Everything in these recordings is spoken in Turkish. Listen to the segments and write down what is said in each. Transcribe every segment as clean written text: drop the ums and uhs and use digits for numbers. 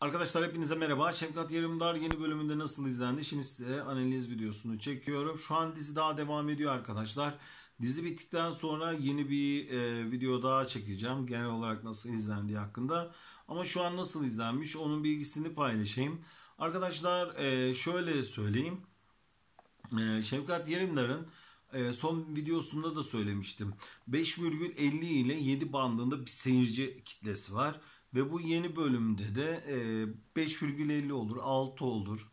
Arkadaşlar hepinize merhaba. Şefkat Yerimdar yeni bölümünde nasıl izlendi? Şimdi size analiz videosunu çekiyorum. Şu an dizi daha devam ediyor arkadaşlar. Dizi bittikten sonra yeni bir video daha çekeceğim. Genel olarak nasıl izlendiği hakkında. Ama şu an nasıl izlenmiş onun bilgisini paylaşayım. Arkadaşlar şöyle söyleyeyim. Şefkat Yerimdar'ın son videosunda da söylemiştim. 5,50 ile 7 bandında bir seyirci kitlesi var. Ve bu yeni bölümde de 5,50 olur, 6 olur,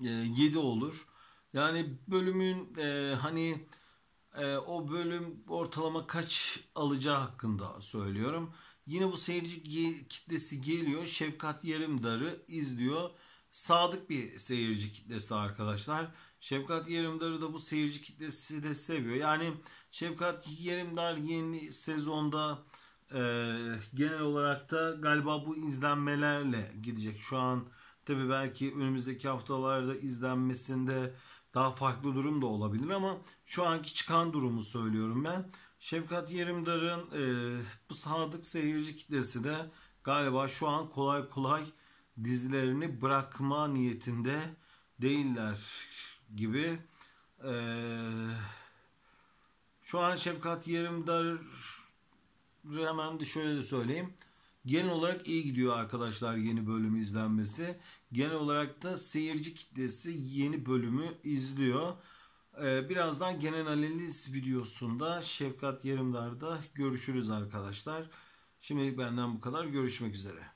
7 olur. Yani bölümün o bölüm ortalama kaç alacağı hakkında söylüyorum. Yine bu seyirci kitlesi geliyor. Şefkat Yerimdar'ı izliyor. Sadık bir seyirci kitlesi arkadaşlar. Şefkat Yerimdar'ı da bu seyirci kitlesi de seviyor. Yani Şefkat Yerimdar yeni sezonda genel olarak da galiba bu izlenmelerle gidecek. Şu an tabii belki önümüzdeki haftalarda izlenmesinde daha farklı durum da olabilir ama şu anki çıkan durumu söylüyorum ben. Şefkat Yerimdar'ın bu sadık seyirci kitlesi de galiba şu an kolay kolay dizilerini bırakma niyetinde değiller gibi. E, Şu an Şefkat Yerimdar hemen de şöyle de söyleyeyim. Genel olarak iyi gidiyor arkadaşlar yeni bölümü izlenmesi. Genel olarak da seyirci kitlesi yeni bölümü izliyor. Birazdan genel analiz videosunda Şefkat Yerimdar'da görüşürüz arkadaşlar. Şimdilik benden bu kadar. Görüşmek üzere.